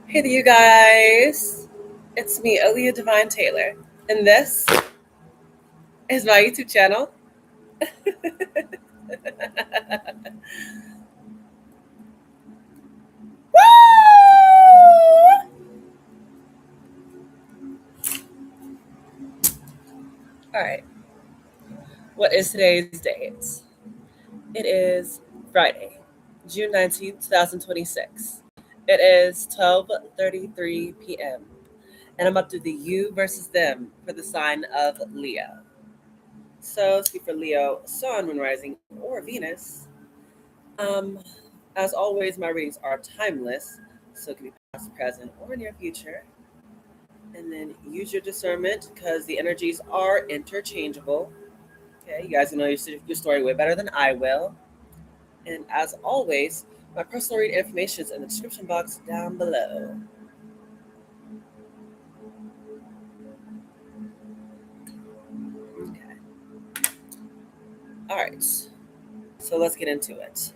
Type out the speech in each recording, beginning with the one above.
Hey there, you guys. It's me, Aaliyah Divine Taylor, and this is my YouTube channel. Woo! All right, what is today's date? It is Friday, June 19th, 2026. It is 12:33 p.m., and I'm up to the you versus them for the sign of Leo. So, speak for Leo, Sun, Moon, Rising, or Venus. Um, as always, my readings are timeless, so it can be past, present, or near future. And then use your discernment because the energies are interchangeable. Okay, you guys know your story way better than I will. And as always, my personal read information is in the description box down below. Okay. All right. So let's get into it.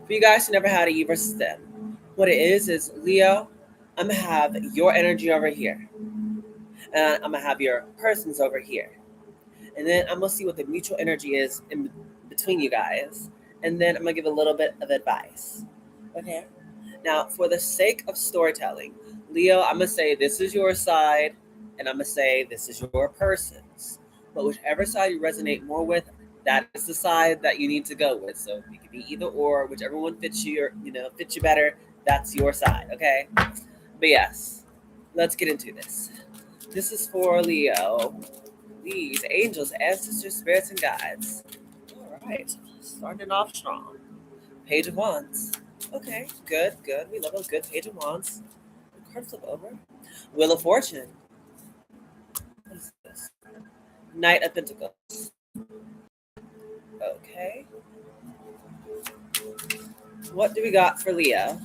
For you guys who never had a you versus them, what it is Leo, I'm gonna have your energy over here, and I'm gonna have your persons over here. And then I'm gonna see what the mutual energy is in between you guys, and then I'm gonna give a little bit of advice. Okay. Now, for the sake of storytelling, Leo, I'm gonna say this is your side, and I'm gonna say this is your person's. But whichever side you resonate more with, that is the side that you need to go with. So it could be either or, whichever one fits you, or, fits you better. That's your side. Okay. But yes, let's get into this. This is for Leo. These angels, ancestors, spirits, and guides. All right, starting off strong. Page of Wands. Okay, good, good. We love a good Page of Wands. Card flip over. Wheel of Fortune. What is this? Knight of Pentacles. Okay. What do we got for Leo?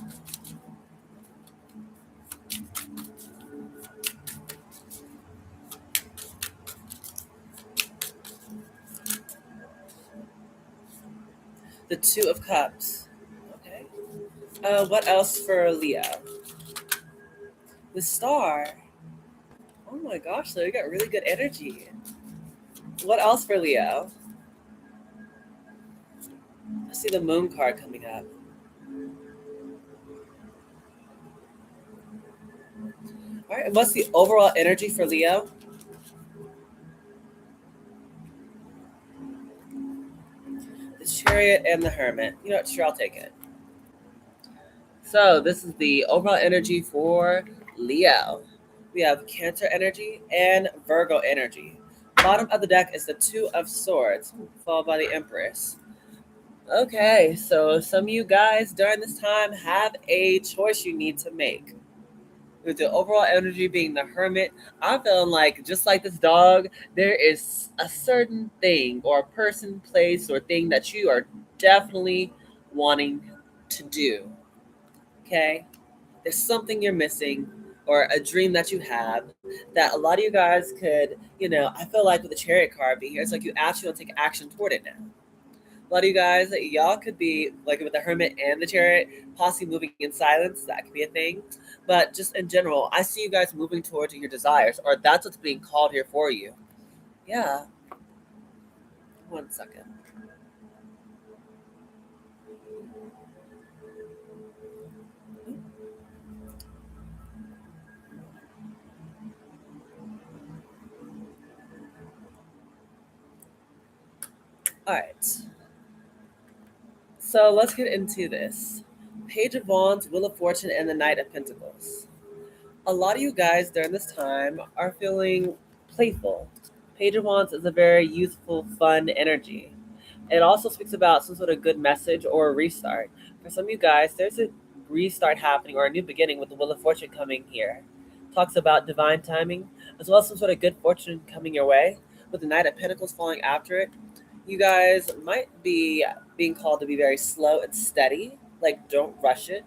The Two of Cups. Okay. What else for Leo? The Star. Oh my gosh, so we got really good energy. What else for Leo? I see the Moon card coming up. All right, and what's the overall energy for Leo? The Chariot and the Hermit. You know what? Sure, I'll take it. So this is the overall energy for Leo. We have Cancer energy and Virgo energy. Bottom of the deck is the Two of Swords, followed by the Empress. Okay, so some of you guys during this time have a choice you need to make. With the overall energy being the Hermit, I'm feeling like just like this dog, there is a certain thing or person, place, or thing that you are definitely wanting to do. Okay? There's something you're missing or a dream that you have that a lot of you guys could, I feel like with the Chariot card being here, it's like you actually don't take action toward it now. A lot of you guys, y'all could be like with the Hermit and the Chariot, possibly moving in silence. That could be a thing. But just in general, I see you guys moving towards your desires, or that's what's being called here for you. Yeah. 1 second. All right. So let's get into this. Page of Wands, Wheel of Fortune, and the Knight of Pentacles. A lot of you guys during this time are feeling playful. Page of Wands is a very youthful, fun energy. It also speaks about some sort of good message or a restart. For some of you guys, there's a restart happening or a new beginning with the Wheel of Fortune coming here. Talks about divine timing, as well as some sort of good fortune coming your way, with the Knight of Pentacles falling after it. You guys might be being called to be very slow and steady. Like, don't rush it.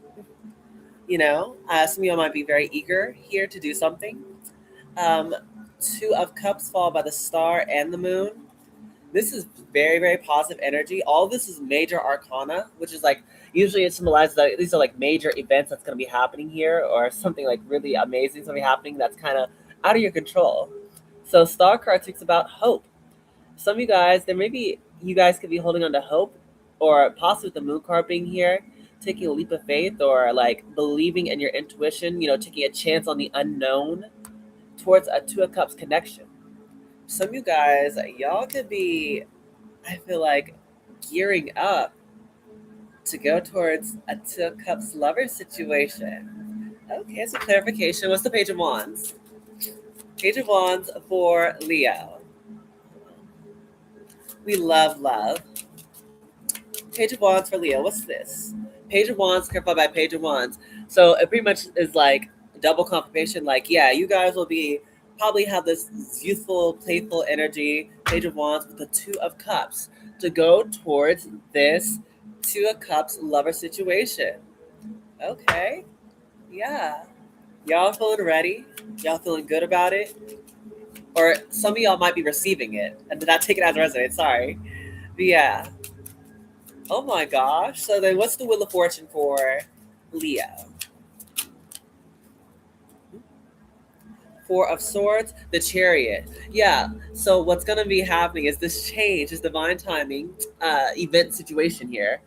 Some of y'all might be very eager here to do something. Um, Two of Cups fall by the Star and the Moon. This is very, very positive energy. All this is major arcana, which is like usually it symbolizes that these are like major events that's going to be happening here, or something like really amazing is going to be happening that's kind of out of your control. So star card speaks about hope. Some of you guys, there may be you guys could be holding on to hope, or possibly the moon card being here, taking a leap of faith, or like believing in your intuition. Taking a chance on the unknown towards a Two of Cups connection. Some of you guys, y'all could be, I feel like, gearing up to go towards a Two of Cups lover situation. Okay, so clarification. What's the Page of Wands? Page of Wands for Leo. We love love. Page of Wands for Leo. What's this? Page of Wands, clarified by Page of Wands. So it pretty much is like double confirmation. Like, yeah, you guys will be probably have this youthful, playful energy. Page of Wands with the Two of Cups to go towards this Two of Cups lover situation. Okay, yeah. Y'all feeling ready? Y'all feeling good about it? Or some of y'all might be receiving it and not take it as a resonance. Sorry. But yeah. Oh my gosh. So then what's the Wheel of Fortune for Leo? Four of Swords, the Chariot. Yeah. So what's going to be happening is this change, this divine timing event situation here.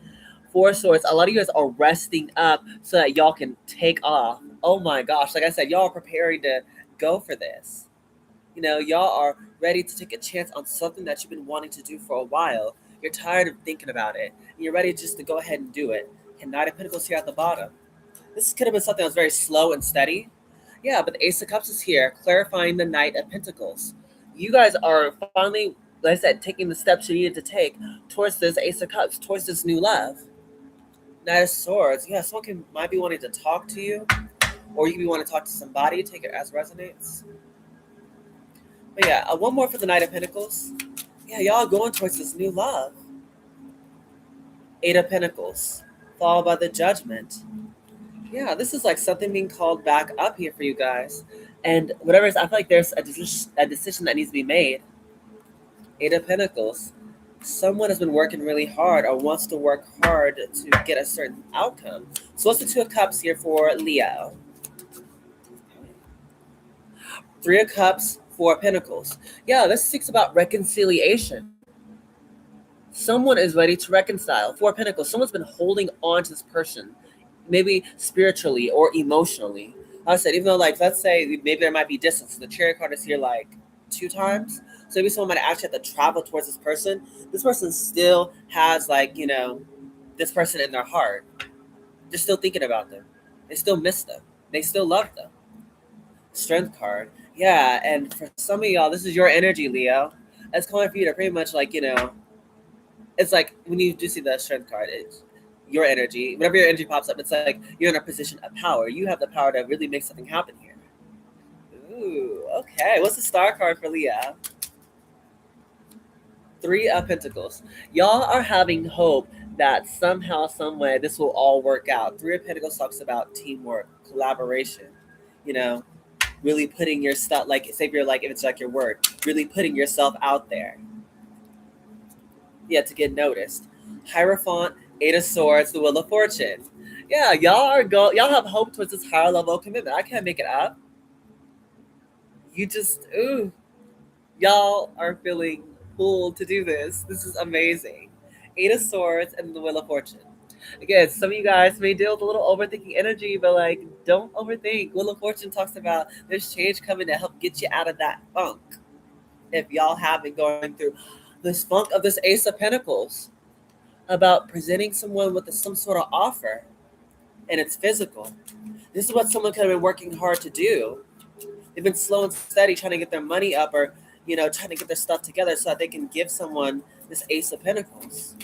Four of Swords, a lot of you guys are resting up so that y'all can take off. Oh my gosh. Like I said, y'all are preparing to go for this. Y'all are ready to take a chance on something that you've been wanting to do for a while. You're tired of thinking about it, and you're ready just to go ahead and do it. And Knight of Pentacles here at the bottom. This could have been something that was very slow and steady. Yeah, but the Ace of Cups is here, clarifying the Knight of Pentacles. You guys are finally, like I said, taking the steps you needed to take towards this Ace of Cups, towards this new love. Knight of Swords. Yeah, someone might be wanting to talk to you, or you could be wanting to talk to somebody. Take it as resonates. But yeah, one more for the Knight of Pentacles. Yeah, y'all going towards this new love. Eight of Pentacles, followed by the Judgment. Yeah, this is like something being called back up here for you guys. And whatever it is, I feel like there's a decision that needs to be made. Eight of Pentacles. Someone has been working really hard or wants to work hard to get a certain outcome. So what's the Two of Cups here for Leo? Three of Cups, Four of Pentacles. Yeah, this speaks about reconciliation. Someone is ready to reconcile. Four of Pentacles. Someone's been holding on to this person, maybe spiritually or emotionally. Like I said, even though, like, let's say maybe there might be distance. The Chariot card is here like 2 times. So maybe someone might actually have to travel towards this person. This person still has, like, this person in their heart. They're still thinking about them. They still miss them. They still love them. Strength card. Yeah, and for some of y'all, this is your energy, Leo. It's calling for you to pretty much, like, it's like when you do see the Strength card, it's your energy. Whenever your energy pops up, it's like you're in a position of power. You have the power to really make something happen here. Ooh, okay. What's the Star card for Leo? Three of Pentacles. Y'all are having hope that somehow, some way, this will all work out. Three of Pentacles talks about teamwork, collaboration. Really putting your stuff, like, say if you're like, if it's like your word, really putting yourself out there. Yeah, to get noticed. Hierophant, Eight of Swords, the Wheel of Fortune. Yeah, y'all have hope towards this higher level of commitment. I can't make it up. You just, y'all are feeling pulled to do this. This is amazing. Eight of Swords and the Wheel of Fortune. Again, some of you guys may deal with a little overthinking energy, but like, don't overthink. Wheel of Fortune talks about there's change coming to help get you out of that funk. If y'all have been going through this funk of this Ace of Pentacles, about presenting someone with some sort of offer, and it's physical. This is what someone could have been working hard to do. They've been slow and steady trying to get their money up, or trying to get their stuff together so that they can give someone this Ace of Pentacles.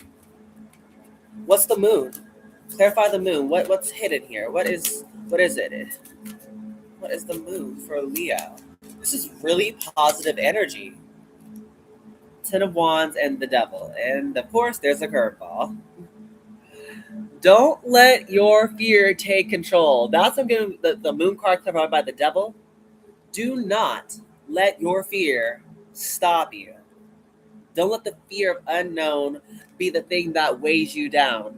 What's the Moon? Clarify the Moon. What's hidden here? What is it? What is the Moon for Leo? This is really positive energy. Ten of Wands and the Devil. And of course, there's a curveball. Don't let your fear take control. That's the Moon card clarified by the Devil. Do not let your fear stop you. Don't let the fear of unknown be the thing that weighs you down.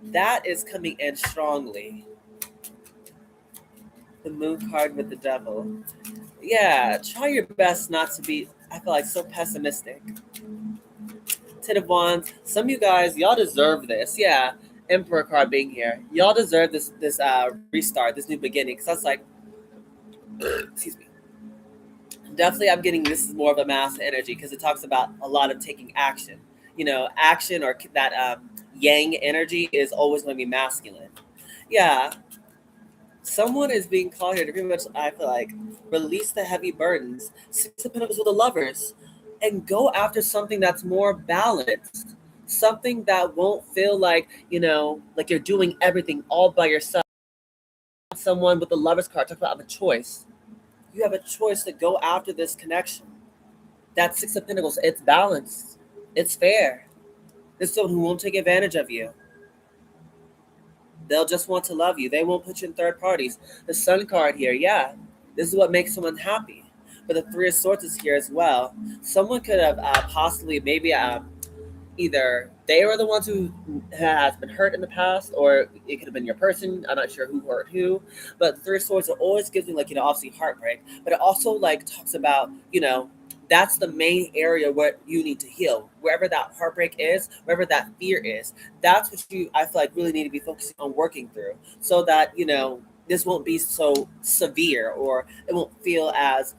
That is coming in strongly. The moon card with the devil. Yeah, try your best not to be, I feel like, so pessimistic. Ten of Wands. Some of you guys, y'all deserve this. Yeah, Emperor card being here. Y'all deserve this restart, this new beginning. Because that's like, excuse me. Definitely, I'm getting this is more of a mass energy because it talks about a lot of taking action. Action or that yang energy is always going to be masculine. Yeah, someone is being called here to pretty much, I feel like, release the heavy burdens. Six of Pentacles with the Lovers, and go after something that's more balanced. Something that won't feel like you're doing everything all by yourself. Someone with the Lovers card talk about a choice. You have a choice to go after this connection. That Six of Pentacles, it's balanced. It's fair. There's someone who won't take advantage of you. They'll just want to love you. They won't put you in third parties. The Sun card here, yeah, this is what makes someone happy. But the Three of Swords is here as well. Someone could have possibly maybe either they were the ones who has been hurt in the past, or it could have been your person. I'm not sure who hurt who. But the Three of Swords always gives me obviously heartbreak, but it also talks about that's the main area where you need to heal. Wherever that heartbreak is, wherever that fear is, that's what I feel like really need to be focusing on working through, so that this won't be so severe, or it won't feel as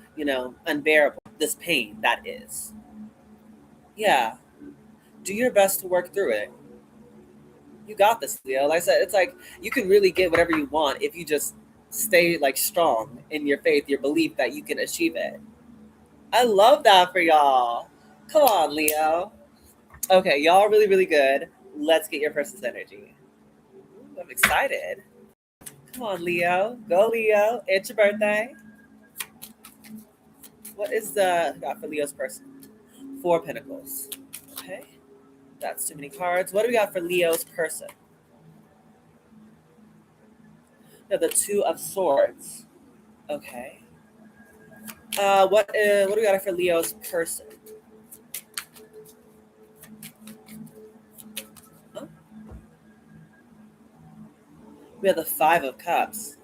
unbearable. This pain that is, yeah. Do your best to work through it. You got this, Leo. Like I said, it's like you can really get whatever you want if you just stay strong in your faith, your belief that you can achieve it. I love that for y'all. Come on, Leo. Okay, y'all are really, really good. Let's get your person's energy. Ooh, I'm excited. Come on, Leo. Go, Leo. It's your birthday. What is the got for Leo's person? Four Pentacles. Okay. That's too many cards. What do we got for Leo's person? We have the Two of Swords. Okay. What do we got for Leo's person? Huh? We have the Five of Cups.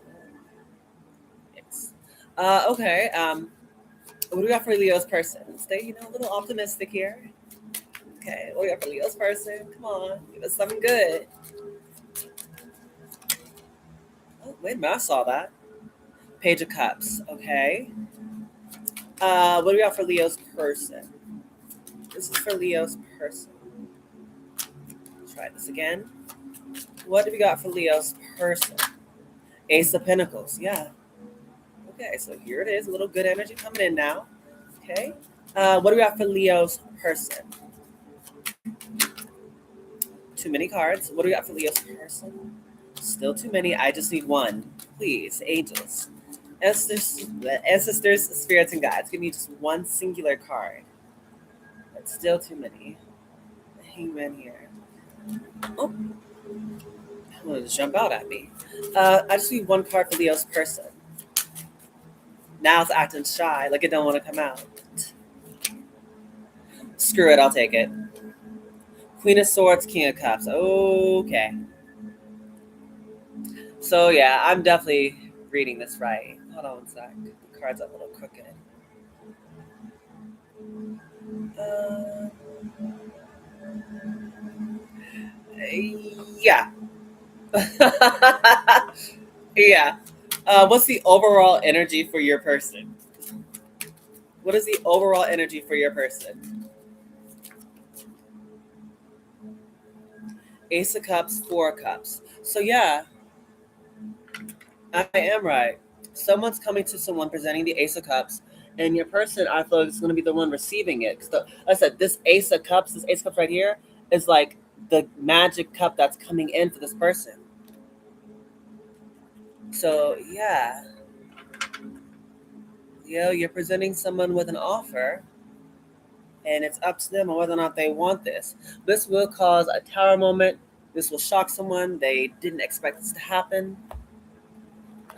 Yes. Okay. What do we got for Leo's person? Stay, a little optimistic here. Okay. What do we got for Leo's person? Come on, give us something good. Oh, wait a minute, I saw that. Page of Cups. Okay. What do we got for Leo's person? This is for Leo's person. Try this again. What do we got for Leo's person? Ace of Pentacles. Yeah. Okay, so here it is. A little good energy coming in now. Okay. What do we got for Leo's person? Too many cards. What do we got for Leo's person? Still too many. I just need one. Please, angels. Ancestors, spirits, and guides. Give me just one singular card. That's still too many. The Hangman here. Oh. I'm going to jump out at me. I just need one card for Leo's person. Now it's acting shy, like it don't want to come out. Screw it, I'll take it. Queen of Swords, King of Cups. Okay. So yeah, I'm definitely reading this right. Hold on one sec. The card's a little crooked. Yeah. Yeah. What's the overall energy for your person? What is the overall energy for your person? Ace of Cups, Four of Cups. So yeah, I am right. Someone's coming to someone presenting the Ace of Cups, and your person, I feel like, is going to be the one receiving it. Because I said, this Ace of Cups right here, is like the magic cup that's coming in for this person. So yeah, you're presenting someone with an offer, and it's up to them on whether or not they want this. This will cause a tower moment. This will shock someone. They didn't expect this to happen.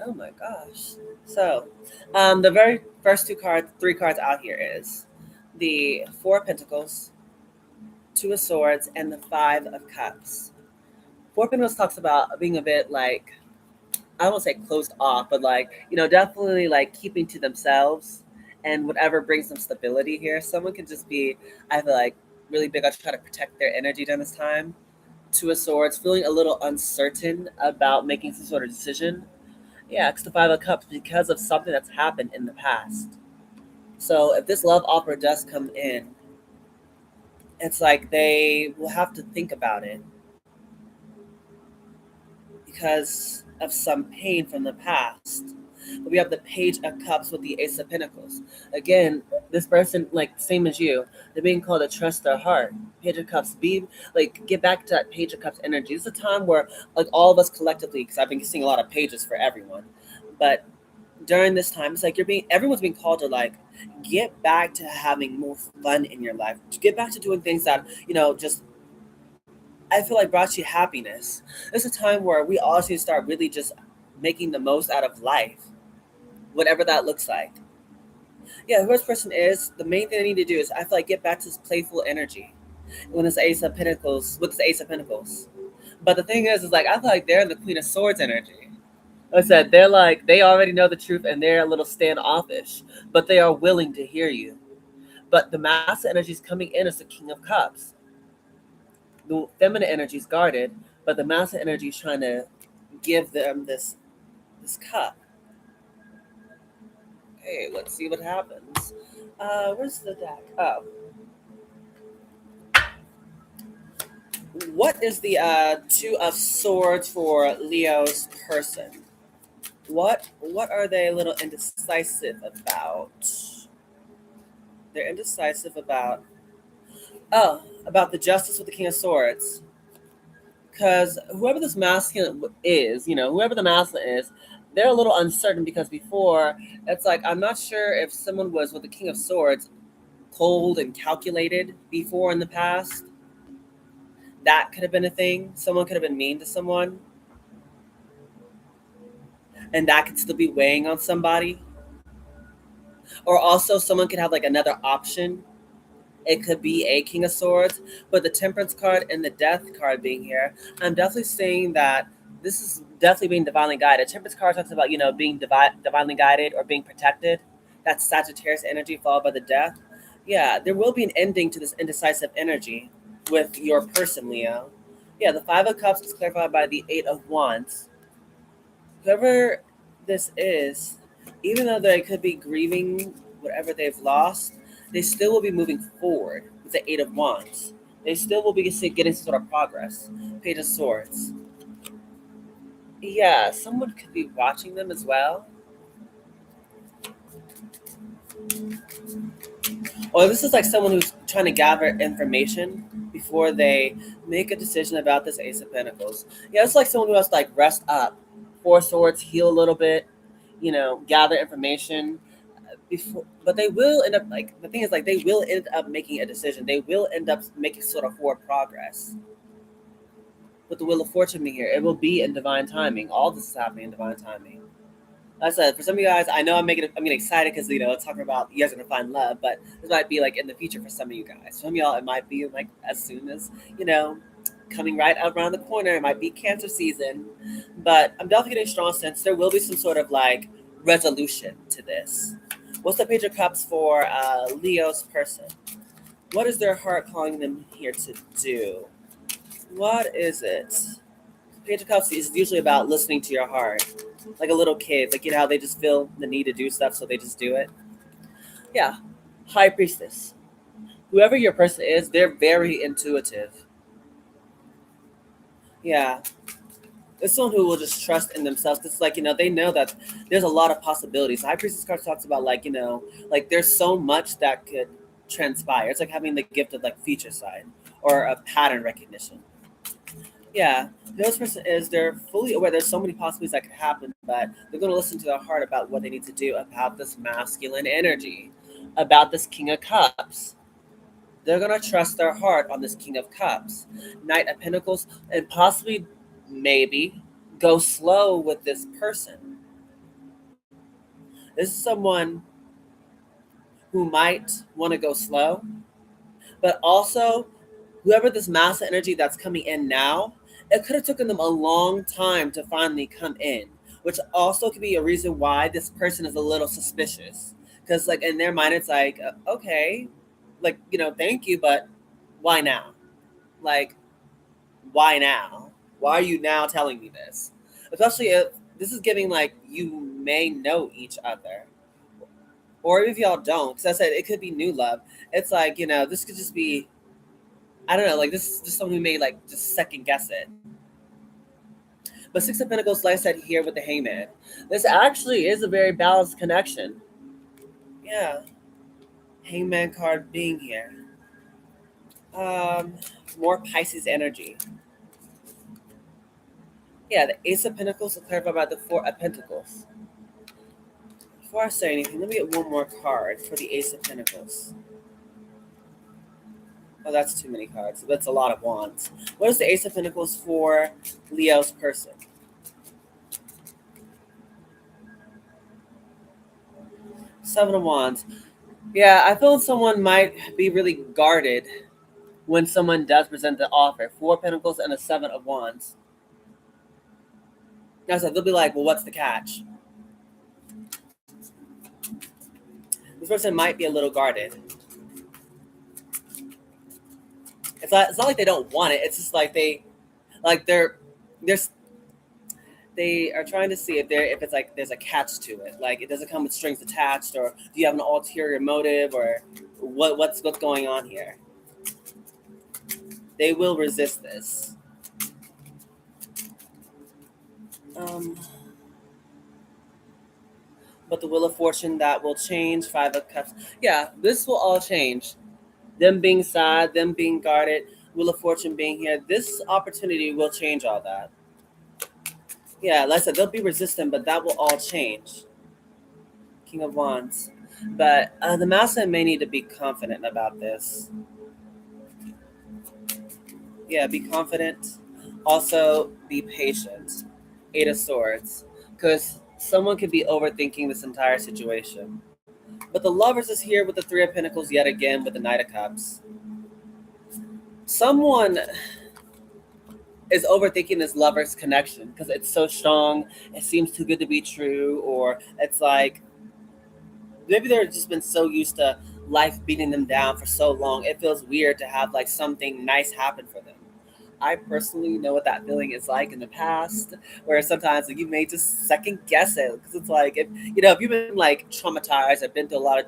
Oh my gosh. So, the very first three cards out here is the Four of Pentacles, Two of Swords, and the Five of Cups. Four of Pentacles talks about being a bit like, I won't say closed off, but like, definitely like keeping to themselves and whatever brings them stability here. Someone can just be, I feel like, really big on trying to protect their energy during this time. Two of Swords, feeling a little uncertain about making some sort of decision. Yeah, it's the Five of Cups because of something that's happened in the past. So if this love offer does come in, it's like they will have to think about it because of some pain from the past. But we have the Page of Cups with the Ace of Pentacles. Again, this person, like same as you, they're being called to trust their heart. Page of Cups, be like, get back to that Page of Cups energy. It's a time where, like, all of us collectively, because I've been seeing a lot of pages for everyone, but during this time, it's like everyone's being called to like get back to having more fun in your life, to get back to doing things that just I feel like brought you happiness. It's a time where we all need to start really just making the most out of life, whatever that looks like. Yeah, whoever this person is, the main thing I need to do is I feel like get back to this playful energy when it's Ace of Pentacles with this Ace of Pentacles. But the thing is like I feel like they're in the Queen of Swords energy. Like I said, they're like they already know the truth and they're a little standoffish, but they are willing to hear you. But the master energy is coming in as the King of Cups. The feminine energy is guarded, but the masculine energy is trying to give them this cup. Okay, let's see what happens. Where's the deck? Oh, what is the Two of Swords for Leo's person? What are they a little indecisive about? They're indecisive about the Justice with the King of Swords. Because whoever this masculine is, whoever the masculine is, they're a little uncertain because before it's like I'm not sure if someone was with the King of Swords cold and calculated before in the past. That could have been a thing. Someone could have been mean to someone, and that could still be weighing on somebody. Or also, someone could have like another option. It could be a King of Swords, but the Temperance card and the Death card being here, I'm definitely saying that this is definitely being divinely guided. Temperance card talks about being divinely guided or being protected. That's Sagittarius energy followed by the Death. Yeah, there will be an ending to this indecisive energy with your person, Leo. Yeah, the Five of Cups is clarified by the Eight of Wands. Whoever this is, even though they could be grieving whatever they've lost, they still will be moving forward with the Eight of Wands. They still will be getting some sort of progress. Page of Swords. Yeah, someone could be watching them as well. Or this is like someone who's trying to gather information before they make a decision about this Ace of Pentacles. Yeah, it's like someone who has to like rest up. Four Swords, heal a little bit, gather information before, but they will end up like the thing is like they will end up making a decision. They will end up making sort of forward progress. With the Wheel of Fortune being here, it will be in divine timing. All this is happening in divine timing. Like I said, for some of you guys, I know I'm getting excited because it's talking about you guys are gonna find love, but this might be like in the future for some of you guys. Some of y'all, it might be like as soon as coming right around the corner. It might be Cancer season, but I'm definitely getting a strong sense there will be some sort of like resolution to this. What's the Page of Cups for Leo's person? What is their heart calling them here to do? What is it? Page of Cups is usually about listening to your heart. Like a little kid, like how they just feel the need to do stuff, so they just do it. Yeah. High Priestess. Whoever your person is, they're very intuitive. Yeah. It's someone who will just trust in themselves. It's like, they know that there's a lot of possibilities. High Priestess card talks about like there's so much that could transpire. It's like having the gift of like future sight or a pattern recognition. Yeah, this person is they're fully aware there's so many possibilities that could happen, but they're going to listen to their heart about what they need to do about this masculine energy, about this King of Cups. They're going to trust their heart on this King of Cups, Knight of Pentacles, and possibly, maybe, go slow with this person. This is someone who might want to go slow, but also whoever this mass energy that's coming in now, it could have taken them a long time to finally come in, which also could be a reason why this person is a little suspicious. Because, like, in their mind, it's like, okay, like, thank you, but why now? Like, why now? Why are you now telling me this? Especially if this is giving, like, you may know each other. Or if y'all don't, because I said it could be new love. It's like, this could just be, I don't know, like, this is just someone who may, like, just second guess it. But Six of Pentacles, like I said, here with the Hangman. This actually is a very balanced connection. Yeah. Hangman card being here. More Pisces energy. Yeah, the Ace of Pentacles will clarify about the Four of Pentacles. Before I say anything, let me get one more card for the Ace of Pentacles. Oh, that's too many cards. That's a lot of wands. What is the Ace of Pentacles for Leo's person? Seven of Wands. Yeah, I feel someone might be really guarded when someone does present the offer. Four of Pentacles and a Seven of Wands. Now, so they'll be like, well, what's the catch? This person might be a little guarded. It's not like they don't want it. It's just like they are trying to see if it's like there's a catch to it. Like, it doesn't come with strings attached, or do you have an ulterior motive, or what's going on here? They will resist this. But the Wheel of Fortune, that will change. Five of Cups. Yeah, this will all change. Them being sad, them being guarded, Wheel of Fortune being here. This opportunity will change all that. Yeah, like I said, they'll be resistant, but that will all change. King of Wands. But the Masculine may need to be confident about this. Yeah, be confident. Also, be patient. Eight of Swords. Because someone could be overthinking this entire situation. But the Lovers is here with the Three of Pentacles yet again with the Knight of Cups. Someone is overthinking this Lovers connection because it's so strong. It seems too good to be true. Or it's like, maybe they've just been so used to life beating them down for so long. It feels weird to have like something nice happen for them. I personally know what that feeling is like in the past, where sometimes like, you may just second guess it because it's like, if you've been like traumatized, I've been through a lot of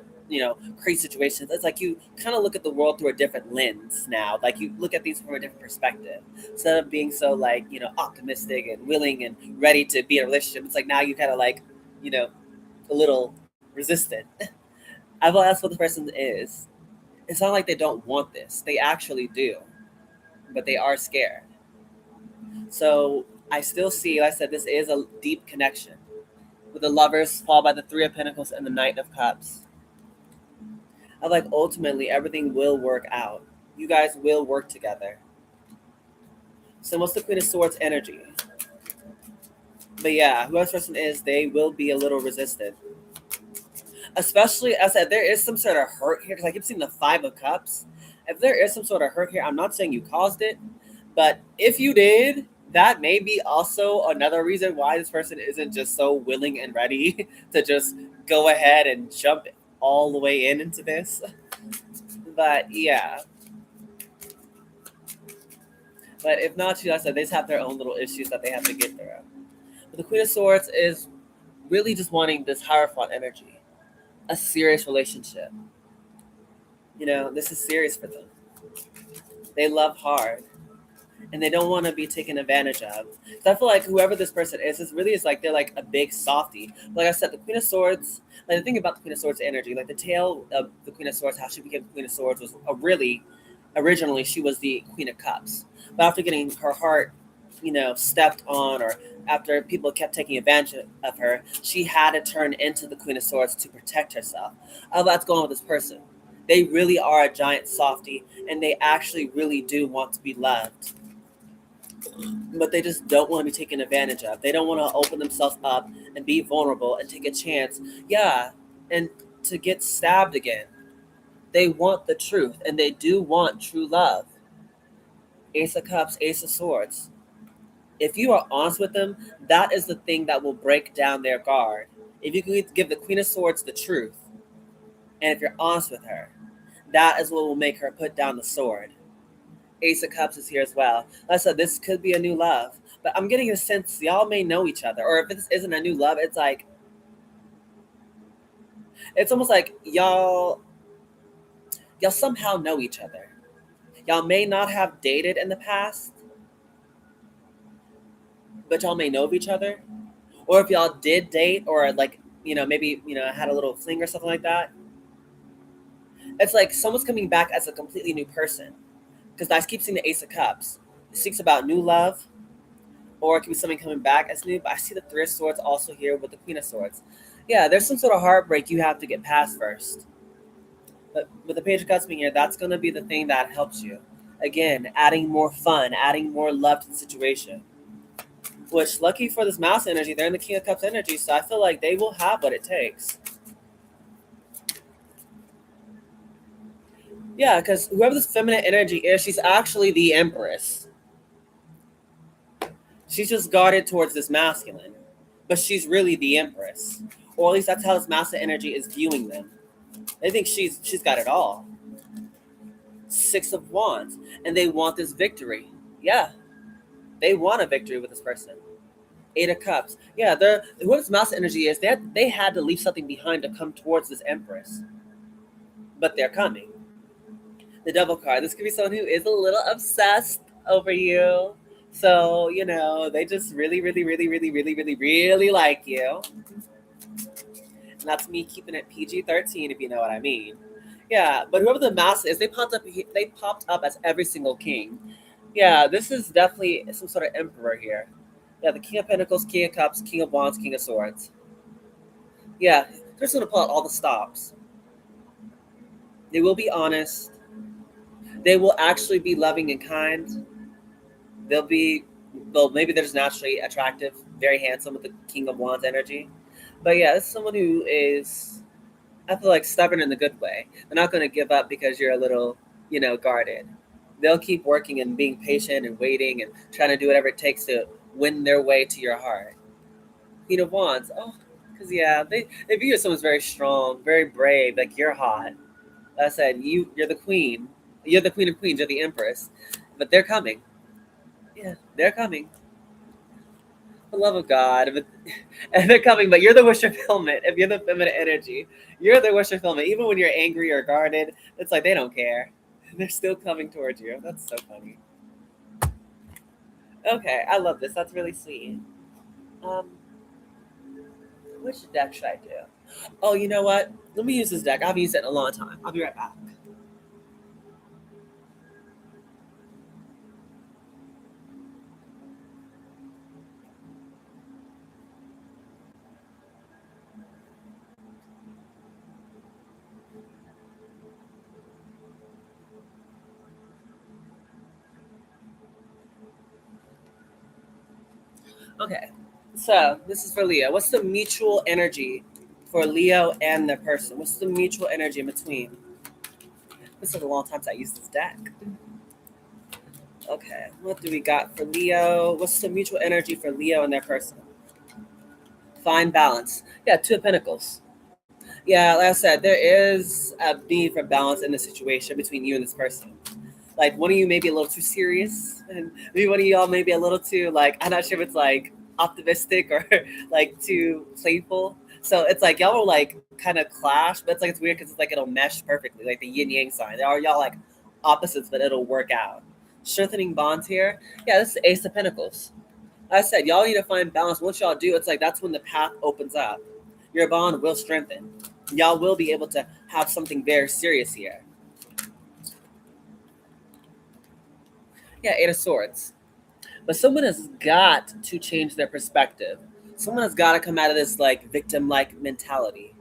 crazy situations. It's like you kind of look at the world through a different lens now. Like, you look at things from a different perspective instead of being so like optimistic and willing and ready to be in a relationship. It's like now you kind of like a little resistant. I will ask what the person is. It's not like they don't want this. They actually do. But they are scared. So I still see, like I said, this is a deep connection. With the Lovers, followed by the Three of Pentacles and the Knight of Cups. I like ultimately everything will work out. You guys will work together. So what's the Queen of Swords energy? But yeah, whoever this person is, they will be a little resistant. Especially, as I said, there is some sort of hurt here, because I keep seeing the Five of Cups. If there is some sort of hurt here, I'm not saying you caused it, but if you did, that may be also another reason why this person isn't just so willing and ready to just go ahead and jump all the way into this. But yeah. But if not, like I said, they just have their own little issues that they have to get through. But the Queen of Swords is really just wanting this Hierophant energy. A serious relationship. This is serious for them. They love hard. And they don't want to be taken advantage of. So I feel like whoever this person is really is like, they're like a big softie. Like I said, the Queen of Swords, like the thing about the Queen of Swords energy, like the tale of the Queen of Swords, how she became the Queen of Swords was originally she was the Queen of Cups. But after getting her heart, stepped on, or after people kept taking advantage of her, she had to turn into the Queen of Swords to protect herself. Oh, that's going on with this person. They really are a giant softie, and they actually really do want to be loved. But they just don't want to be taken advantage of. They don't want to open themselves up and be vulnerable and take a chance. Yeah, and to get stabbed again. They want the truth, and they do want true love. Ace of Cups, Ace of Swords. If you are honest with them, that is the thing that will break down their guard. If you can give the Queen of Swords the truth, and if you're honest with her, that is what will make her put down the sword. Ace of Cups is here as well. Like I said, this could be a new love, but I'm getting a sense y'all may know each other, or if this isn't a new love, it's like it's almost like y'all somehow know each other. Y'all may not have dated in the past, but y'all may know of each other. Or if y'all did date, or like maybe had a little fling or something like that, it's like someone's coming back as a completely new person. Because I keep seeing the Ace of Cups. It speaks about new love, or it could be something coming back as new. But I see the Three of Swords also here with the Queen of Swords. Yeah, there's some sort of heartbreak you have to get past first. But with the Page of Cups being here, that's going to be the thing that helps you. Again, adding more fun, adding more love to the situation. Which, lucky for this Mouse energy, they're in the King of Cups energy, so I feel like they will have what it takes. Yeah, because whoever this feminine energy is, she's actually the Empress. She's just guarded towards this masculine, but she's really the Empress. Or at least that's how this masculine energy is viewing them. They think she's got it all. Six of Wands, and they want this victory. Yeah, they want a victory with this person. Eight of Cups. Yeah, whoever this mouse energy is, they had to leave something behind to come towards this Empress. But they're coming. The Devil card. This could be someone who is a little obsessed over you. So, they just really, really, really, really, really, really, really like you. And that's me keeping it PG-13, if you know what I mean. Yeah, but whoever the mouse is, they popped up as every single king. Yeah, this is definitely some sort of emperor here. Yeah, the King of Pentacles, King of Cups, King of Wands, King of Swords. Yeah, they're just going to pull out all the stops. They will be honest. They will actually be loving and kind. Maybe they're just naturally attractive, very handsome with the King of Wands energy. But yeah, it's someone who is, I feel like, stubborn in the good way. They're not going to give up because you're a little, guarded. They'll keep working and being patient and waiting and trying to do whatever it takes to win their way to your heart. Queen of Wands. Oh, because they view you as someone's very strong, very brave, like you're hot. Like I said, you're the queen. You're the queen of queens. You're the empress. But they're coming. Yeah, they're coming. The love of God. And they're coming, but you're the wish fulfillment. If you're the feminine energy, you're the wish fulfillment. Even when you're angry or guarded, it's like they don't care. They're still coming towards you. That's so funny. Okay, I love this. That's really sweet. Which deck should I do? Oh, you know what? Let me use this deck. I've used it in a long time. I'll be right back. Okay, so this is for Leo. What's the mutual energy for Leo and the person? What's the mutual energy in between? This is a long time since I used this deck. Okay, what do we got for Leo? What's the mutual energy for Leo and their person? Find balance. Yeah, Two of Pentacles. Yeah, like I said, there is a need for balance in the situation between you and this person. Like, one of you may be a little too serious, and maybe one of y'all may be a little too, like, I'm not sure if it's like optimistic or like too playful. So it's like y'all will like kind of clash, but it's weird because it's like it'll mesh perfectly, like the yin yang sign. Are y'all like opposites, but it'll work out. Strengthening bonds here. Yeah, this is Ace of Pentacles. Like I said, y'all need to find balance. Once y'all do, it's like that's when the path opens up. Your bond will strengthen. Y'all will be able to have something very serious here. Yeah, Eight of Swords. But someone has got to change their perspective. Someone has got to come out of this like victim-like mentality.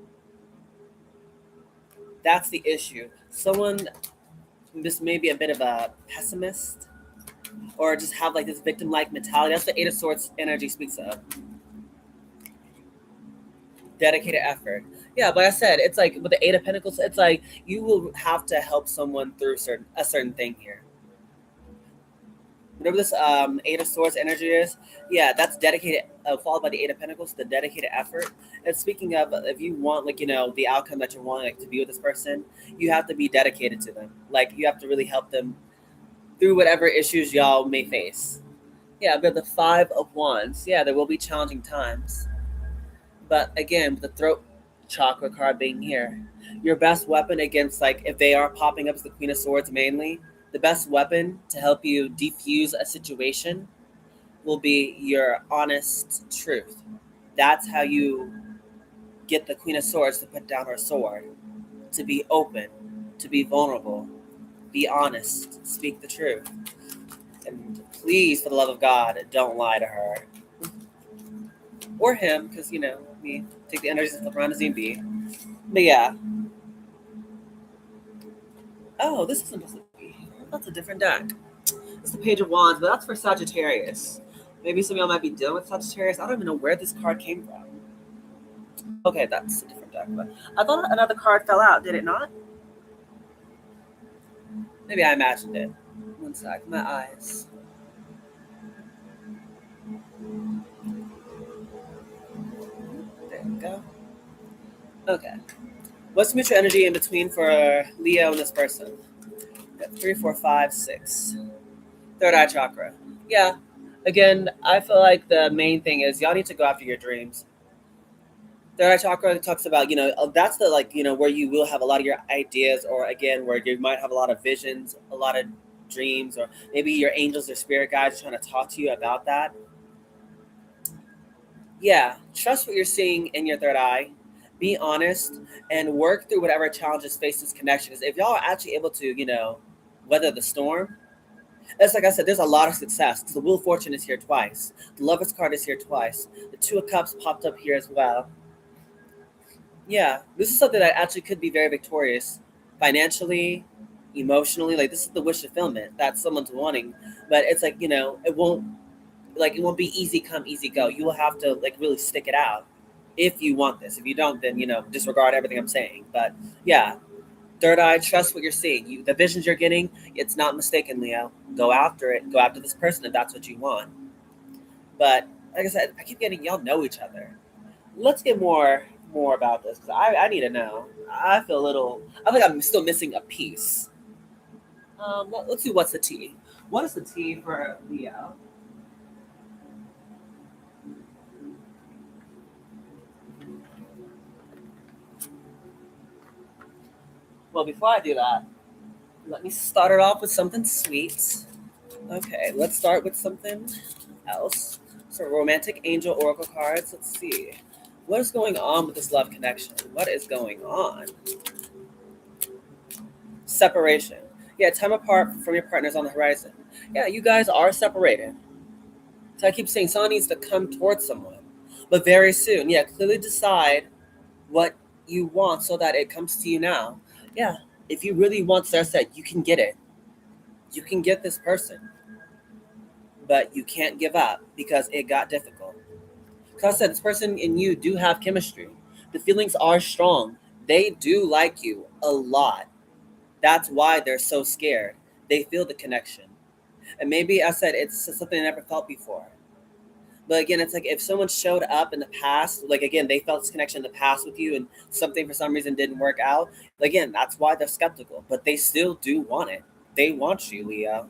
That's the issue. Someone just maybe a bit of a pessimist, or just have like this victim-like mentality. That's what Eight of Swords energy speaks of. dedicated effort. Yeah, but I said it's like with the Eight of Pentacles, it's like you will have to help someone through a certain thing here. Whatever this Eight of Swords energy is, yeah, that's dedicated, followed by the Eight of Pentacles, the dedicated effort. And speaking of, if you want, like, the outcome that you're wanting, like, to be with this person, you have to be dedicated to them. Like, you have to really help them through whatever issues y'all may face. Yeah, but the Five of Wands, yeah, there will be challenging times. But again, with the throat chakra card being here, your best weapon against, like, if they are popping up as the Queen of Swords mainly, the best weapon to help you defuse a situation will be your honest truth. That's how you get the Queen of Swords to put down her sword, to be open, to be vulnerable, be honest, speak the truth. And please, for the love of God, don't lie to her. Or him, because, we take the energies of LeBron as be. But yeah. Oh, this isn't supposed to be. That's a different deck. It's the Page of Wands, but that's for Sagittarius. Maybe some of y'all might be dealing with Sagittarius. I don't even know where this card came from. Okay, that's a different deck. But I thought another card fell out. Did it not? Maybe I imagined it. One sec. My eyes. There we go. Okay. What's the mutual energy in between for Leo and this person? Got 3, 4, 5, 6. Third eye chakra. Yeah. Again, I feel like the main thing is y'all need to go after your dreams. Third eye chakra talks about, that's the, like, where you will have a lot of your ideas, or again, where you might have a lot of visions, a lot of dreams, or maybe your angels or spirit guides are trying to talk to you about that. Yeah. Trust what you're seeing in your third eye. Be honest and work through whatever challenges face this connection. Because if y'all are actually able to, weather the storm, it's like I said, there's a lot of success. The Wheel of Fortune is here twice. The Lover's card is here twice. The Two of Cups popped up here as well. Yeah, this is something that actually could be very victorious financially, emotionally. Like, this is the wish fulfillment that someone's wanting. But it's like, it won't be easy come, easy go. You will have to, like, really stick it out if you want this. If you don't, then, disregard everything I'm saying. But yeah, third eye, trust what you're seeing. The visions you're getting, it's not mistaken, Leo. Go after it. Go after this person if that's what you want. But like I said, I keep getting y'all know each other. Let's get more about this, because I need to know. I feel like I'm still missing a piece. Let's see, what's the T? What is the T for Leo? Well, before I do that, let me start it off with something sweet. Okay, let's start with something else. So, romantic angel oracle cards. Let's see. What is going on with this love connection? What is going on? Separation. Yeah, time apart from your partners on the horizon. Yeah, you guys are separated. So I keep saying someone needs to come towards someone. But very soon, yeah, clearly decide what you want so that it comes to you now. Yeah, if you really want sunset, you can get it. You can get this person. But you can't give up because it got difficult. Because I said, this person and you do have chemistry. The feelings are strong. They do like you a lot. That's why they're so scared. They feel the connection. And maybe I said it's something they never felt before. But again, it's like if someone showed up in the past, like again, they felt this connection in the past with you and something for some reason didn't work out. Again, that's why they're skeptical. But they still do want it. They want you, Leo.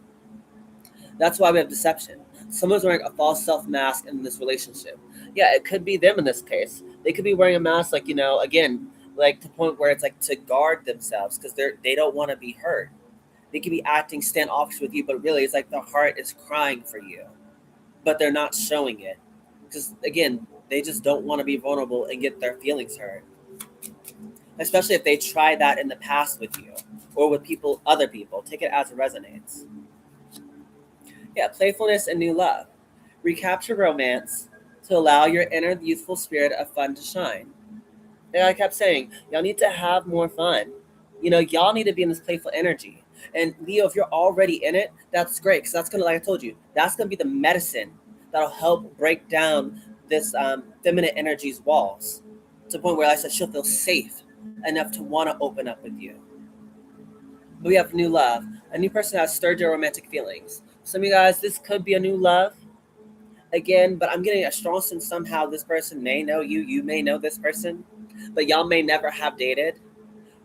That's why we have deception. Someone's wearing a false self mask in this relationship. Yeah, it could be them in this case. They could be wearing a mask, like, again, like to the point where it's like to guard themselves because they don't want to be hurt. They could be acting standoffish with you, but really it's like the heart is crying for you, but they're not showing it because again, they just don't want to be vulnerable and get their feelings hurt. Especially if they try that in the past with you or with other people. Take it as it resonates. Yeah, playfulness and new love. Recapture romance to allow your inner youthful spirit of fun to shine. And I kept saying, y'all need to have more fun. Y'all need to be in this playful energy. And Leo, if you're already in it, that's great. Because that's going to, like I told you, that's going to be the medicine that'll help break down this feminine energy's walls. to the point where, like I said, she'll feel safe enough to want to open up with you. But we have new love. A new person has stirred your romantic feelings. Some of you guys, this could be a new love again, but I'm getting a strong sense somehow this person may know you, you may know this person, but y'all may never have dated.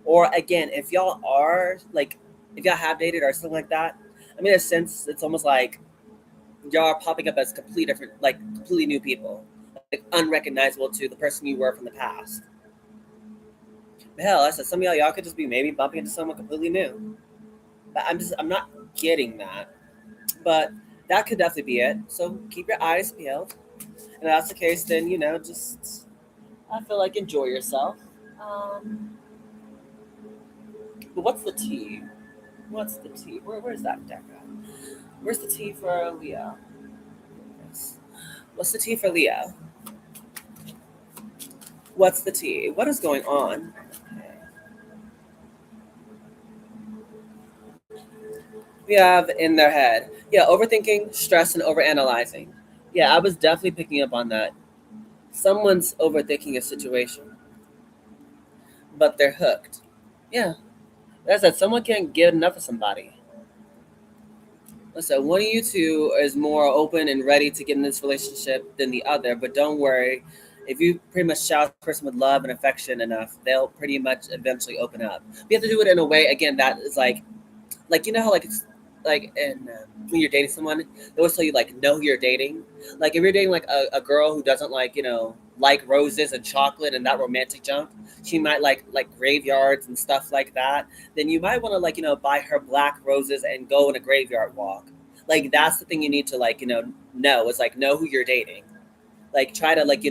Or again, if y'all are like, if y'all have dated or something like that, I mean, in a sense, it's almost like y'all are popping up as completely different, like completely new people, like unrecognizable to the person you were from the past. But hell, I said some of y'all could just be maybe bumping into someone completely new. But I'm not getting that. But that could definitely be it. So keep your eyes peeled. And if that's the case, then just I feel like enjoy yourself. Um, but what's the T? What's the T? Where's that deck at? Where's the T for Leo? Yes. What's the T for Leo? What's the T? What is going on? Okay. We have in their head. Yeah, overthinking, stress, and overanalyzing. Yeah, I was definitely picking up on that. Someone's overthinking a situation, but they're hooked. Yeah, that's that. Someone can't get enough of somebody. Listen, one of you two is more open and ready to get in this relationship than the other, but don't worry. If you pretty much shout the person with love and affection enough, they'll pretty much eventually open up. But you have to do it in a way, again, that is like you know how like it's like in when you're dating someone, they always tell you like know who you're dating. Like if you're dating like a girl who doesn't like like roses and chocolate and that romantic junk, she might like graveyards and stuff like that. Then you might want to like buy her black roses and go on a graveyard walk. Like that's the thing you need to like know is like know who you're dating. Like try to like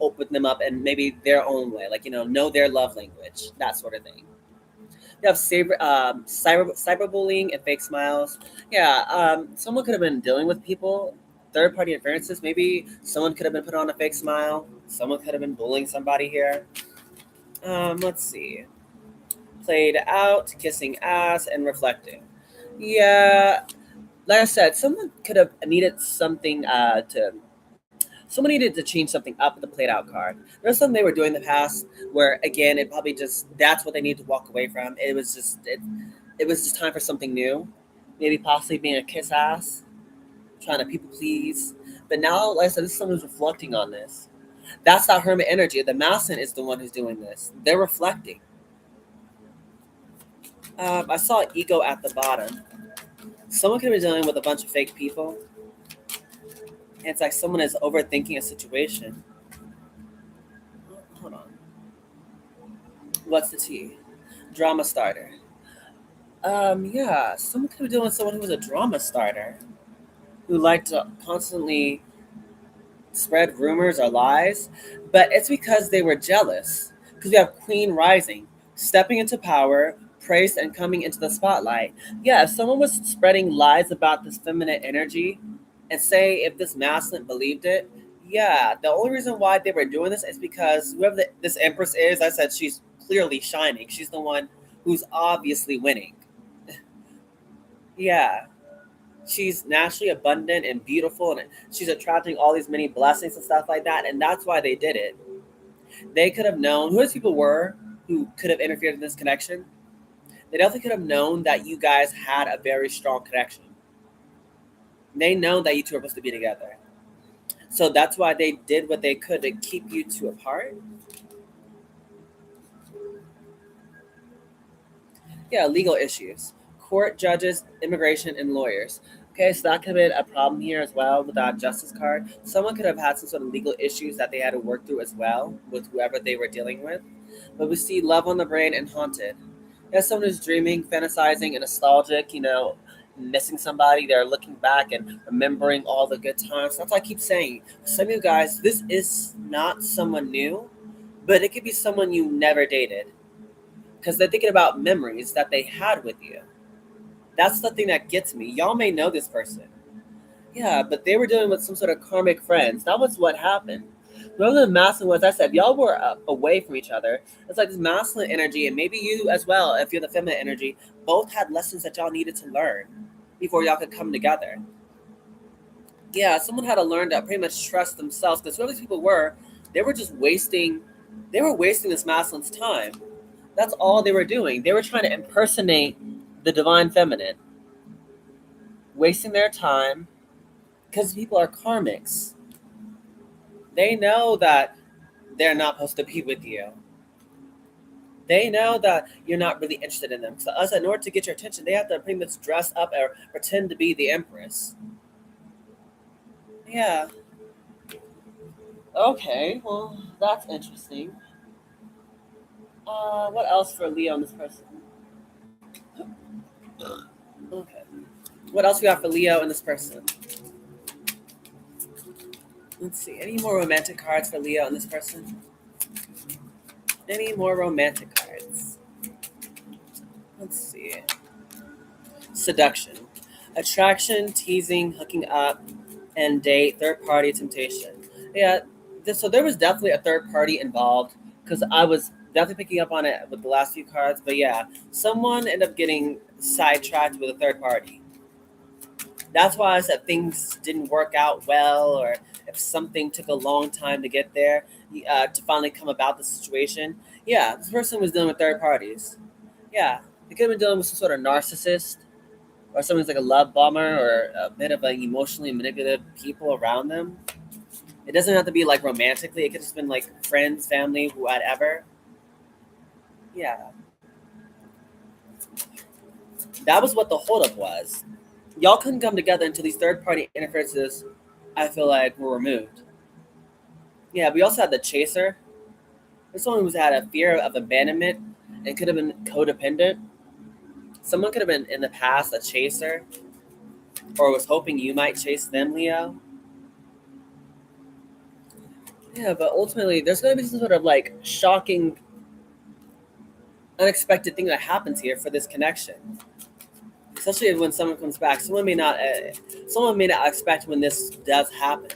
open them up and maybe their own way. Like know their love language, that sort of thing. You have cyberbullying and fake smiles. Yeah, someone could have been dealing with people, third party interferences. Maybe someone could have been put on a fake smile. Someone could have been bullying somebody here. Let's see. Played out, kissing ass, and reflecting. Yeah, like I said, someone could have needed something to someone needed to change something up with the played out card. There's something they were doing in the past where again it probably just that's what they needed to walk away from. It was just time for something new. Maybe possibly being a kiss ass, trying to people please. But now, like I said, this is someone who's reflecting on this. That's that hermit energy. The Mason is the one who's doing this. They're reflecting. I saw ego at the bottom. Someone could be dealing with a bunch of fake people. And it's like someone is overthinking a situation. Hold on. What's the T? Drama starter. Yeah, someone could be dealing with someone who was a drama starter, who liked to constantly spread rumors or lies, but it's because they were jealous. Because we have Queen rising, stepping into power, praised and coming into the spotlight. Yeah, if someone was spreading lies about this feminine energy, and say if this masculine believed it, yeah, the only reason why they were doing this is because whoever this empress is, I said she's clearly shining. She's the one who's obviously winning. Yeah, she's naturally abundant and beautiful, and she's attracting all these many blessings and stuff like that, and that's why they did it. They could have known who these people were who could have interfered in this connection. They definitely could have known that you guys had a very strong connection. They know that you two are supposed to be together. So that's why they did what they could to keep you two apart. Yeah, legal issues. Court, judges, immigration, and lawyers. Okay, so that could have been a problem here as well with that justice card. Someone could have had some sort of legal issues that they had to work through as well with whoever they were dealing with. But we see love on the brain and haunted. As someone who's dreaming, fantasizing, and nostalgic, missing somebody, they're looking back and remembering all the good times. That's why I keep saying, some of you guys, this is not someone new, but it could be someone you never dated because they're thinking about memories that they had with you. That's the thing that gets me. Y'all may know this person. Yeah, but they were dealing with some sort of karmic friends. That was what happened. Whoever the masculine was, I said, y'all were away from each other. It's like this masculine energy, and maybe you as well, if you're the feminine energy, both had lessons that y'all needed to learn before y'all could come together. Yeah, someone had to learn to pretty much trust themselves because whoever these people were, they were just wasting. They were wasting this masculine's time. That's all they were doing. They were trying to impersonate the divine feminine, wasting their time because people are karmics. They know that they're not supposed to be with you. They know that you're not really interested in them. So, us, in order to get your attention, they have to pretty much dress up or pretend to be the empress. Yeah. Okay. Well, that's interesting. What else for Leo and this person? Okay. What else we got for Leo and this person? Let's see. Any more romantic cards for Leo and this person? Any more romantic cards? Let's see. Seduction, attraction, teasing, hooking up, and date, third party temptation. Yeah, so there was definitely a third party involved because I was definitely picking up on it with the last few cards. But yeah, someone ended up getting sidetracked with a third party. That's why I said things didn't work out well, or if something took a long time to get there, to finally come about the situation. Yeah, this person was dealing with third parties. Yeah, they could have been dealing with some sort of narcissist, or someone's like a love bomber, or a bit of like emotionally manipulative people around them. It doesn't have to be like romantically. It could just been like friends, family, whatever. Yeah, that was what the holdup was. Y'all couldn't come together until these third party interferences, I feel like, were removed. Yeah, we also had the chaser. This one who's had a fear of abandonment and could have been codependent. Someone could have been in the past a chaser or was hoping you might chase them, Leo. Yeah, but ultimately, there's going to be some sort of like shocking, unexpected thing that happens here for this connection. Especially when someone comes back, someone may not expect when this does happen.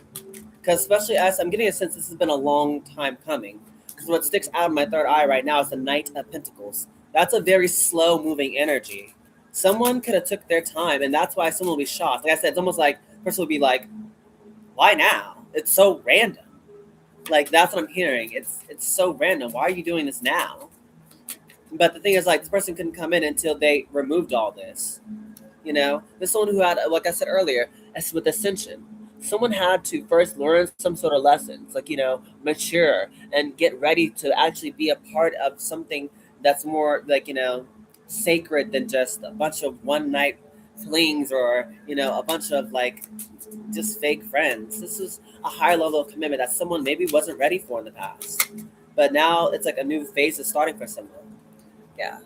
Because especially us, I'm getting a sense this has been a long time coming. Because what sticks out of my third eye right now is the Knight of Pentacles. That's a very slow moving energy. Someone could have took their time, and that's why someone will be shocked. Like I said, it's almost like a person will be like, "Why now? It's so random." Like that's what I'm hearing. It's so random. Why are you doing this now? But the thing is, like, this person couldn't come in until they removed all this. There's someone who had, like I said earlier, as with ascension. Someone had to first learn some sort of lessons, like mature and get ready to actually be a part of something that's more like sacred than just a bunch of one night flings or a bunch of like just fake friends. This is a higher level of commitment that someone maybe wasn't ready for in the past, but now it's like a new phase is starting for someone. Yeah.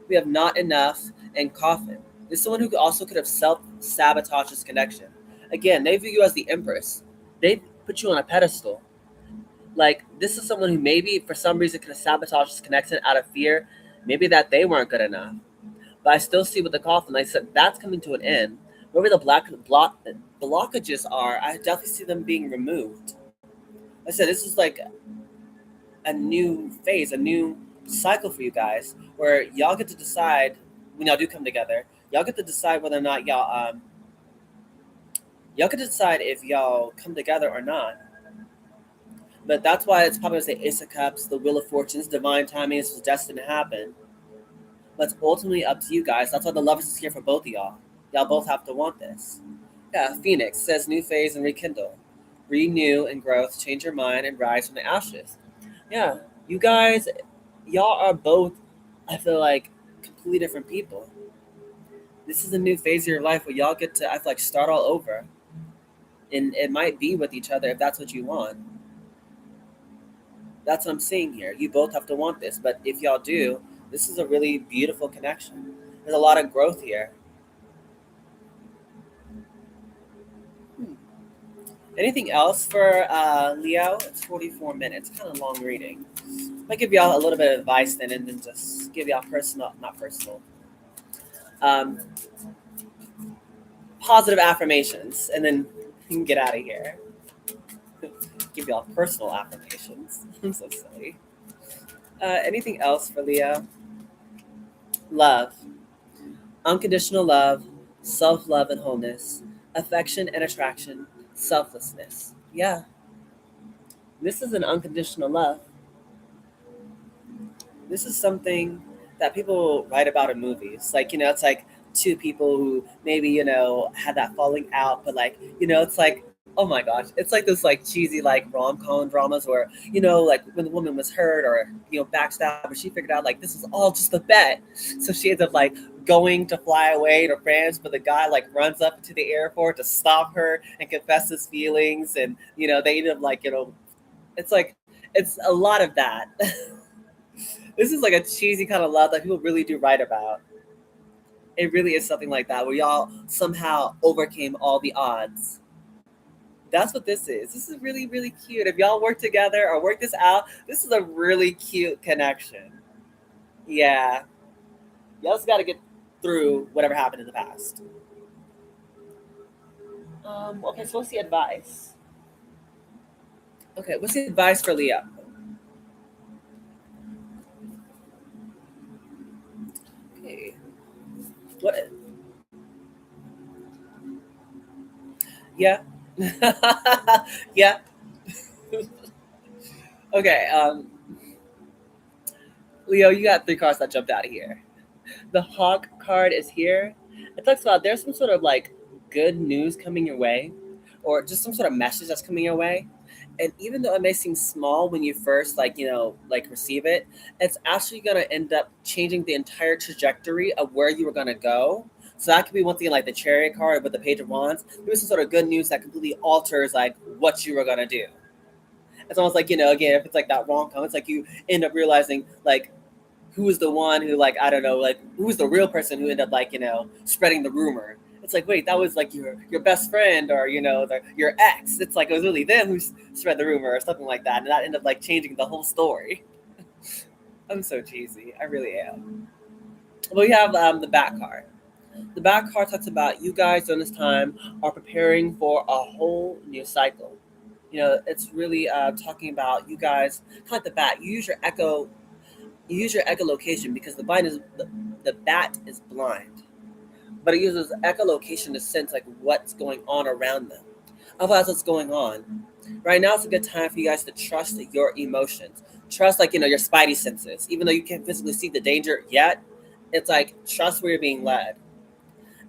We have not enough and coffin. There's someone who also could have self-sabotaged this connection. Again, they view you as the empress. They put you on a pedestal. Like, this is someone who maybe for some reason could have sabotaged this connection out of fear. Maybe that they weren't good enough. But I still see with the coffin, like I said, that's coming to an end. Wherever the blockages are, I definitely see them being removed. Like I said, this is like a new phase, a new cycle for you guys, where y'all get to decide when y'all do come together. Y'all get to decide whether or not y'all get to decide if y'all come together or not. But that's why it's probably the Ace of Cups, the Wheel of Fortunes, divine timing is destined to happen. But it's ultimately up to you guys. That's why the Lovers is here for both of y'all. Y'all both have to want this. Yeah, Phoenix says new phase and rekindle. Renew and growth, change your mind and rise from the ashes. Yeah, you guys, y'all are both, I feel like, completely different people. This is a new phase of your life where y'all get to, I feel like, start all over. And it might be with each other if that's what you want. That's what I'm seeing here. You both have to want this. But if y'all do, this is a really beautiful connection. There's a lot of growth here. Anything else for Leo? It's 44 minutes. Kind of long reading. I'll give y'all a little bit of advice then, and then just give y'all not personal, um, positive affirmations, and then you can get out of here. Give y'all personal affirmations. I'm so silly. Anything else for Leo? Love, unconditional love, self-love and wholeness, affection and attraction, selflessness. Yeah, this is an unconditional love. This is something that people write about in movies. Like, it's like two people who maybe, had that falling out, but like, it's like, oh my gosh, it's like this like cheesy like rom-com dramas where, like when the woman was hurt or, backstabbed, but she figured out like this is all just a bet. So she ends up like going to fly away to France, but the guy like runs up to the airport to stop her and confess his feelings. And, they end up like, it's like, it's a lot of that. This is like a cheesy kind of love that people really do write about. It really is something like that where y'all somehow overcame all the odds. That's what this is. This is really, really cute. If y'all work together or work this out, this is a really cute connection. Yeah. Y'all just got to get through whatever happened in the past. Okay, so what's the advice? Okay, what's the advice for Leo? Okay. What? Yeah. Yeah. Okay. Leo, you got three cards that jumped out of here. The Hawk card is here. It talks about there's some sort of like good news coming your way, or just some sort of message that's coming your way. And even though it may seem small when you first like like receive it, it's actually gonna end up changing the entire trajectory of where you were gonna go. So that could be one thing like the Chariot card with the Page of Wands. Maybe some sort of good news that completely alters like what you were gonna do. It's almost like again, if it's like that rom com, it's like you end up realizing like who was the one who like I don't know like who was the real person who ended up like spreading the rumor. It's like wait, that was like your best friend or your ex. It's like it was really them who spread the rumor or something like that, and that ended up like changing the whole story. I'm so cheesy, I really am. We have the back card. The back card talks about you guys during this time are preparing for a whole new cycle. It's really talking about you guys kind of like the bat. You use your echolocation because the bat is blind, but it uses echolocation to sense like what's going on around them. Otherwise, what's going on right now? It's a good time for you guys to trust your emotions, trust like your spidey senses, even though you can't physically see the danger yet. It's like trust where you're being led,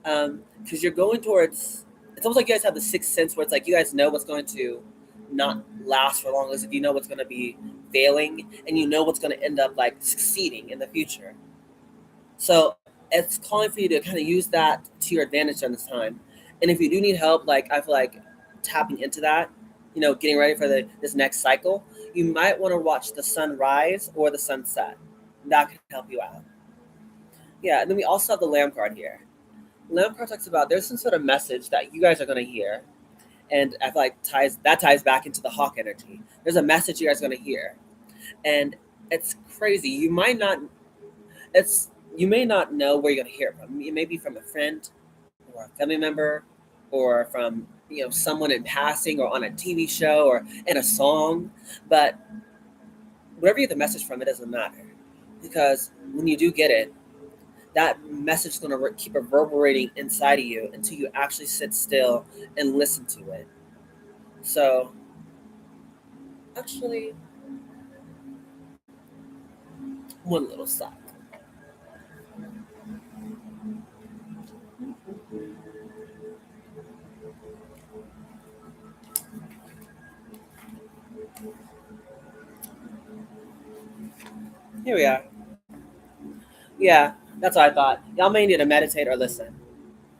because you're going towards. It's almost like you guys have the sixth sense where it's like you guys know what's going to not last for long, as if you know what's going to be failing and you know what's going to end up like succeeding in the future. So it's calling for you to kind of use that to your advantage during this time. And if you do need help, like I feel like tapping into that, getting ready for this next cycle, you might want to watch the sun rise or the sunset. That could help you out. Yeah, and then we also have the lamb card here. Lamb card talks about there's some sort of message that you guys are going to hear, and I feel like ties back into the hawk energy. There's a message you guys are going to hear, and it's crazy. You may not know where you're going to hear it from. It may be from a friend or a family member or from someone in passing or on a TV show or in a song, but wherever you get the message from, it doesn't matter, because when you do get it, that message is going to keep reverberating inside of you until you actually sit still and listen to it. So actually, one little stop. Here we are. Yeah, that's what I thought. Y'all may need to meditate or listen.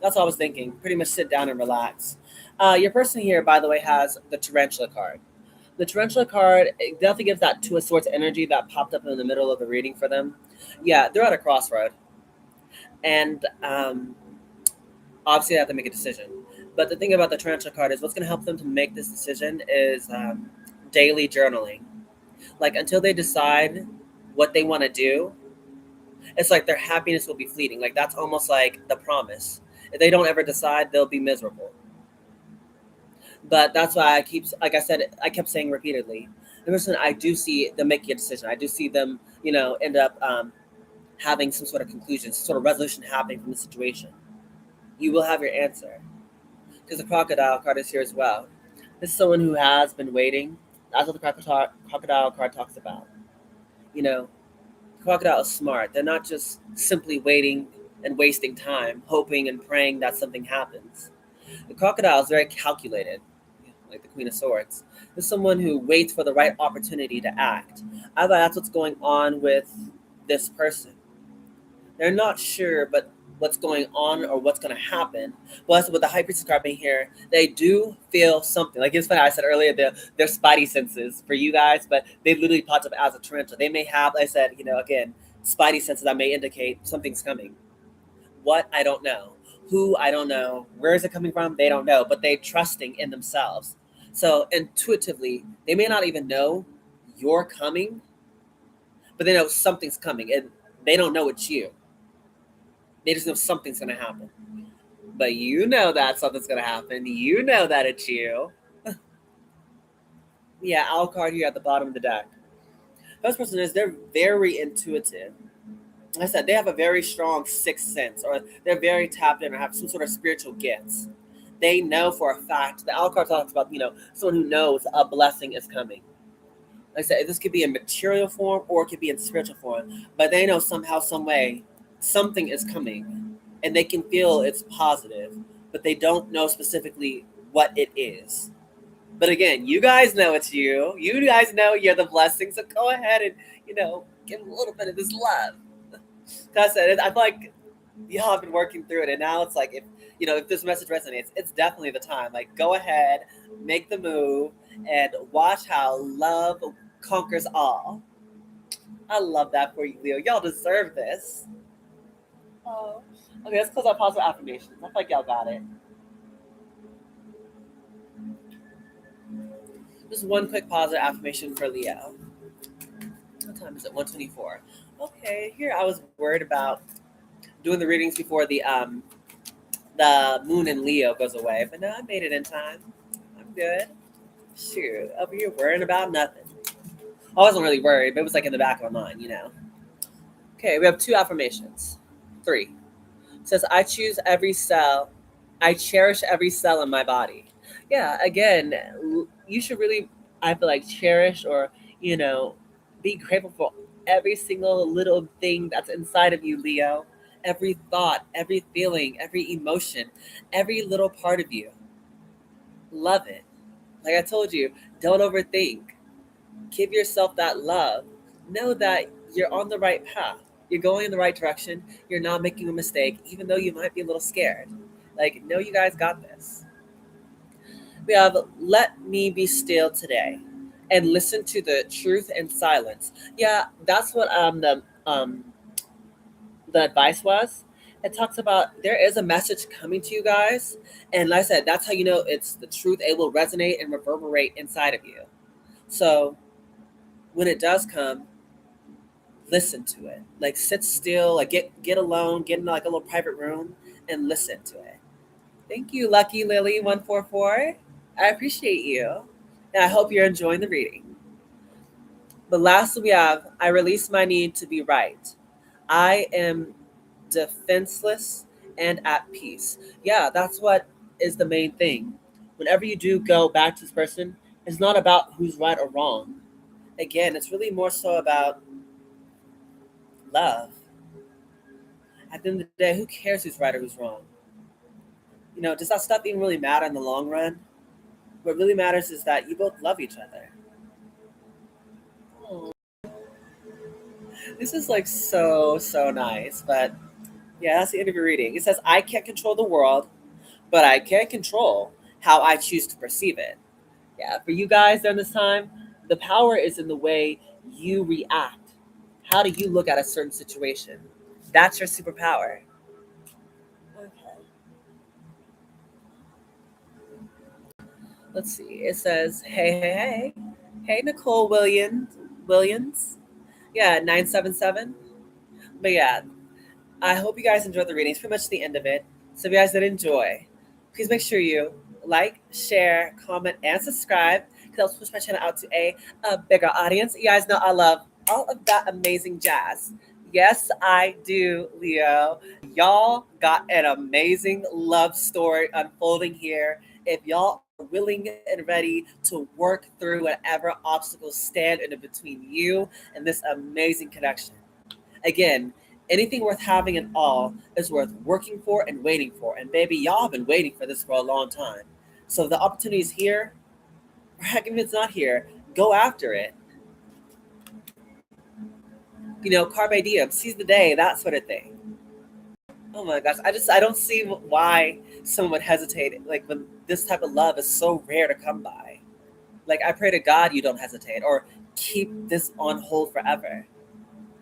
That's what I was thinking. Pretty much sit down and relax. Your person here, by the way, has the tarantula card. The tarantula card it definitely gives that two of swords energy that popped up in the middle of the reading for them. Yeah, they're at a crossroad, and obviously they have to make a decision. But the thing about the tarantula card is what's going to help them to make this decision is daily journaling. Like until they decide what they want to do, it's like their happiness will be fleeting. Like that's almost like the promise. If they don't ever decide, they'll be miserable. But that's why like I said, I kept saying repeatedly, the person I do see them making a decision. I do see them, end up having some sort of conclusion, some sort of resolution happening from the situation. You will have your answer because the crocodile card is here as well. This is someone who has been waiting. That's what the crocodile card talks about. You know, Crocodile is smart. They're not just simply waiting and wasting time, hoping and praying that something happens. The crocodile is very calculated, like the Queen of Swords. Is someone who waits for the right opportunity to act. I thought that's what's going on with this person. They're not sure, but what's going on or what's going to happen. Plus, with the high priestess card being here, they do feel something. Like it's funny, I said earlier, their spidey senses for you guys, but they literally popped up as a tarantula. They may have, like I said, again, spidey senses that may indicate something's coming. What? I don't know. Who? I don't know. Where is it coming from? They don't know, but they're trusting in themselves. So intuitively, they may not even know you're coming, but they know something's coming, and they don't know it's you. They just know something's going to happen. But you know that something's going to happen. You know that it's you. Yeah, Owl card here at the bottom of the deck. First person is they're very intuitive. Like I said, they have a very strong sixth sense, or they're very tapped in or have some sort of spiritual gifts. They know for a fact. The Owl card talks about, someone who knows a blessing is coming. Like I said, this could be in material form or it could be in spiritual form. But they know somehow, some way, something is coming. And they can feel it's positive, but they don't know specifically what it is. But again, you guys know it's you. You guys know you're the blessing. So go ahead and, give a little bit of this love. Because I feel like y'all have been working through it. And now it's like, if this message resonates, it's definitely the time. Like, go ahead, make the move, and watch how love conquers all. I love that for you, Leo. Y'all deserve this. Oh. Okay, let's close out positive affirmations. I feel like y'all got it. Just one quick positive affirmation for Leo. What time is it? 1:24. Okay, here I was worried about doing the readings before the moon in Leo goes away, but no, I made it in time. I'm good. Shoot, over here worrying about nothing. I wasn't really worried, but it was like in the back of my mind, Okay, we have 2 affirmations. 3. It says, I choose every cell. I cherish every cell in my body. Yeah, again, you should really, I feel like, cherish or, be grateful for every single little thing that's inside of you, Leo. Every thought, every feeling, every emotion, every little part of you. Love it. Like I told you, don't overthink. Give yourself that love. Know that you're on the right path. You're going in the right direction. You're not making a mistake, even though you might be a little scared. Like, no, you guys got this. We have let me be still today and listen to the truth and silence. Yeah, that's what the advice was. It talks about there is a message coming to you guys. And like I said, that's how you know it's the truth. It will resonate and reverberate inside of you. So when it does come, listen to it. Like sit still, like get alone, get in like a little private room and listen to it. Thank you, Lucky Lily 144. I appreciate you. And I hope you're enjoying the reading. But lastly we have I release my need to be right. I am defenseless and at peace. Yeah, that's what is the main thing. Whenever you do go back to this person, it's not about who's right or wrong. Again, it's really more so about love. At the end of the day, who cares who's right or who's wrong? Does that stuff even really matter in the long run? What really matters is that you both love each other. Oh, this is like so nice. But yeah, that's the end of your reading. It says, I can't control the world, but I can control how I choose to perceive it. Yeah, for you guys during this time, the power is in the way you react. How do you look at a certain situation? That's your superpower. Okay. Let's see. It says, hey, Nicole Williams. Yeah, 977. But yeah, I hope you guys enjoyed the reading. It's pretty much the end of it. So if you guys did enjoy, please make sure you like, share, comment, and subscribe because helps push my channel out to a bigger audience. You guys know I love all of that amazing jazz. Yes, I do, Leo. Y'all got an amazing love story unfolding here. If y'all are willing and ready to work through whatever obstacles stand in between you and this amazing connection, Again, anything worth having at all is worth working for and waiting for. And baby, y'all have been waiting for this for a long time. So if the opportunity is here, or heck, if it's not here, go after it. Carpe diem, seize the day, that sort of thing. Oh my gosh, I don't see why someone would hesitate. Like when this type of love is so rare to come by. Like I pray to God you don't hesitate or keep this on hold forever.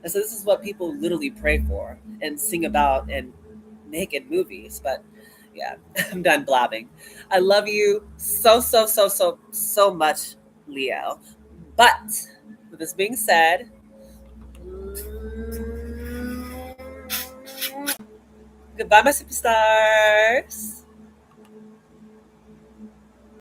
And so this is what people literally pray for and sing about and make in movies. But yeah, I'm done blabbing. I love you so much, Leo. But with this being said, goodbye, my superstars.